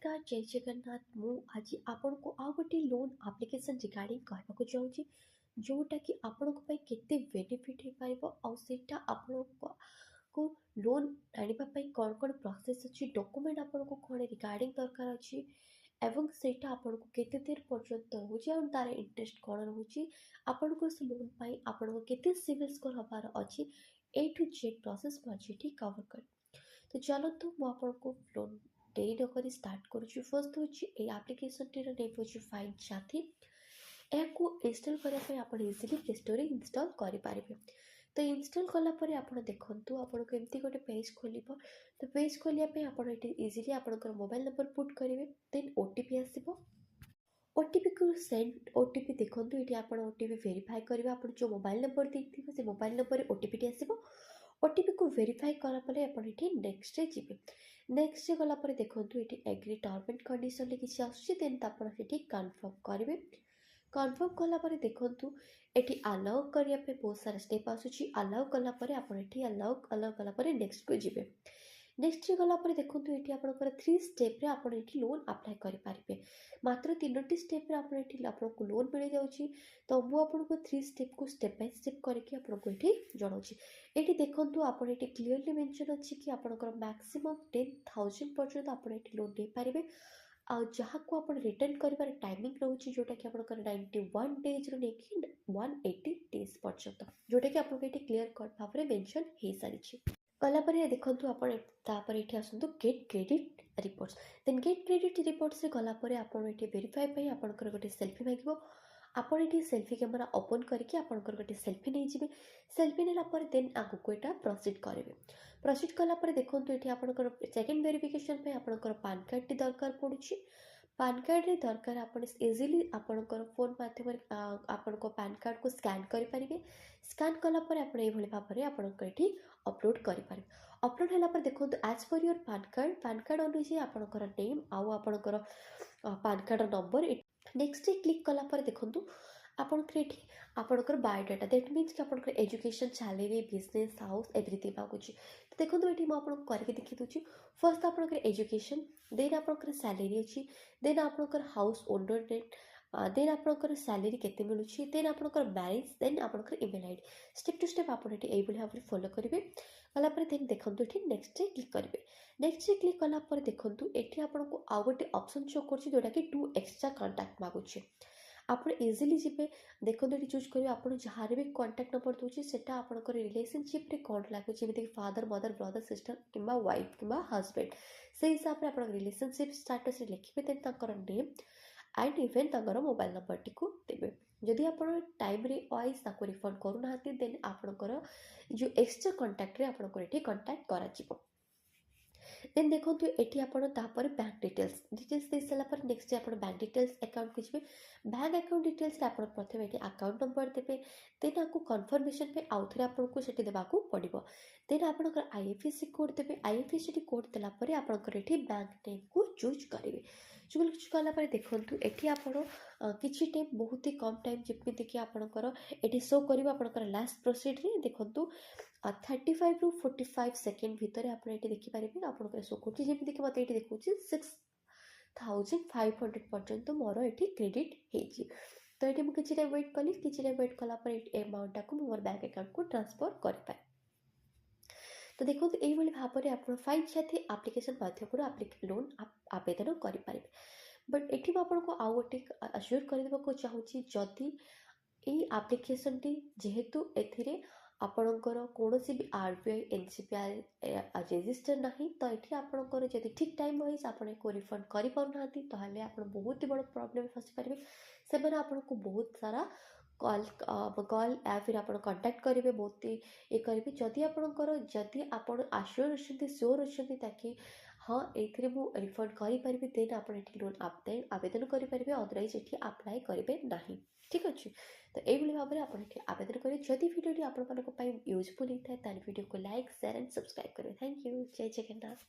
नमस्कार जय जगन्नाथ मु आज आपण को आ गोटे लोन एप्लिकेशन रिगार्डिंग कहवाक चाहूँगी जोटा कि आपण केते बेनिफिट हो पारिबो आ सेटा आपण को लोन आनिबा कौन कौन प्रोसेस अच्छी डॉक्यूमेंट आपण को कौन रिगार्डिंग दरकार अच्छी एवं सेटा आपण को केते देर पर्यंत होची आ तार इंटरेस्ट कौन रोची आपण को से लोन पाई आपण को केते सिविल स्कोर हबार अच्छी ए टू जेड प्रोसेस मझे ठीक कवर कर। तो चलतु मु आपको लोन डेरी नक स्टार्ट करुच्छी। फर्स्ट हूँ ये आप्लिकेसन टीर नेम हूँ फाइन साथी। या इनस्टल करने आप इजिली प्ले स्टोर इनस्टल करेंगे। तो इनस्टल कलापर आप देखूँ आपको एमती गोटे पेज खोल। तो पेज खोलियापी आप इजिली आप मोबाइल नंबर पुट करेंगे देन ओटीपी आसो। ओटीपी को सेंड ओटीपी देखो ये आप ओटीपी वेरीफाई करेंगे आप जो मोबाइल नंबर देखिए से मोबाइल नंबर ओटीपी आसो। ओटीपी को वेरीफाई करापर आप नेक्स्ट जी नेक्स्ट गलापर देखो ये एग्री टर्म एंड कंडीशन किसी आसदेन आपड़ी कन्फर्म करेंगे। कन्फर्म कलापर देखूँ ये आलाउ करने बहुत सारा स्टेप आसूँ। आलाउ कलापर आप आलाउ आलाउ कलापर नेक्स्ट को जी नेक्स्ट गलापर देखो ये आप 3 स्टेप आप लोन अप्लाई करेंगे। मात्र 3टी स्टेप आपको लोन मिल जाऊँगी। तो मुझे 3 स्टेप को स्टेप बाय स्टेप करके आपको ये जनाऊँ। ये देखो आप क्लीयरली मेंशन अच्छी कि आपंकर मैक्सिमम 10,000 पर्यंत आप लोन दे पारे। जहाँ को आप रिटर्न कर टाइमिंग रोचे जोटा कि आप 91 डेज रू 180 डेज पर्यंत जोटा कि आपको ये क्लीयर कट भाव में मेंशन हो सारी। कलापर देखूँ आप ये आसतु get credit reports then get credit reports गलापर आप वेरीफाई आपंकर गोटे सेल्फी मांग। आप ये सेल्फी कैमेरा ओपन करके आपंकर गोटे सेल्फी नहीं जी। सेल्फी नेलापर देन आगू यहाँ प्रोसीड करेंगे। प्रोसीड कलापर देखो ये आपंकर सेकेंड वेरिफिकेशन पे आपंकर पान कार्ड टी दरकार पड़ुछि। पान कार्ड रे दरकार आप इजिली आपंकर फोन माध्यम आपण पान कार्ड को स्कैन करेंगे। स्कैन कलापर आप भाव में आपंकर ये अपलोड करेंगे। अपलोड है देखो as per your PAN card अनुसार आपंकर नेम आउ आपंकर PAN card number next click कलापर देखो आपंकर बायोडाटा दैट मीन्स कि आपंकर education salary business house everything मांगुची। तो देखो ये मुझे करके देखी दूसरी। फर्स्ट आपंकर एजुकेशन देन आपंकर सैलरी अच्छी देन आपंकर हाउस ओनर डेट देन आपंकर सैलरी केते मिलूची देन आपंकर मैरिज देन आपंकर email ID step to step आप भाव में फॉलो करेंगे। कलापर देन देखो ये नेक्स्ट क्लिक करेंगे। नेक्स्ट क्लिक कलापर देखो ये आपको आउ गोटे ऑप्शन शो कर जोटा कि 2 एक्स्ट्रा कांटेक्ट मांगुची। आप इजिली जी देखो ये चूज करेंगे आप जहाँ भी कांटेक्ट नंबर दूसरी से आपंकर रिलेशनशिप रे कौन लगे जमीन फादर मदर ब्रदर सिस्टर कि वाइफ कि हजबैंड से हिसाब से आप रिलेशनशिप स्टाटस लिखिए देन तर name and even mobile number T देवे। जदि आप टाइम रे वाइज रिफंड करूना देन आपंकर जो एक्स्ट्रा कांटेक्ट रे आपंकर ये कांटेक्ट करा। देन देखो ये आप बैंक डिटेल्स दे सारापर नेक्स्ट आप बैंक डिटेल्स अकाउंट को जी। बैंक अकाउंट डिटेल्स आप प्रथम ये अकाउंट नंबर देते देन आपको कन्फर्मेशन पे आउ थे आपको से देवाक पड़ो। देन आपंकर आईएफएससी कोड देते आईएफएससी कोड देलापर आपंकर ये बैंक नेम को चूज करेंगे। चूज कलापर देखो ये आप किसी टाइम बहुत ही कम टाइम जमीती कि आपंकर ये शो कर आपंकर लास्ट प्रोसीड रे देखो 35 ରୁ 45 सेकेंड भितर आप देखिपारे आप शो कर जमीक मत ये देखा 6,500 पर्यंत मोर ये क्रेडिट हो। तो ये मुझे किसी टाइम वेट कली किसी टाइम वेट कलापर अमाउंट टाक मोर बैंक अकाउंट को ट्रांसफर करें। तो देखो ये भाव में आप फाइन साथी आप्लिकेशन माध्यम लोन आवेदन करेंगे। बट ये आपको आउ गोटे आश्योर करदेवाक चाहूँगी जदि ये आप्लिकेशन टी जेहेतु ए आपणकर कौन भी आरबीआई एनसीपीआई रेजिस्टर ना तो ये आपंकर जब ठीक टाइम वाइज आपको रिफंड कर पाना तो आप बहुत ही बड़ प्रॉब्लम फसी पारे। से आपको बहुत सारा कॉल कॉल या फिर आप कांटेक्ट करेंगे बहुत ये करेंगे जदि आपंकर जदि आप आश्योर अच्छा श्योर अच्छा ताकि हाँ ये मुझे रिफंड करें देन आप लोन आवेदन करेंगे अदरवाइज ये अप्लाई करेंगे ना। ठीक अच्छे तो ये भाव में आप आवेदन करें। जदि भिडियो आपको यूजफुल होता है वीडियो को लाइक शेयर एंड सब्सक्राइब करें। थैंक यू जय जगन्नाथ।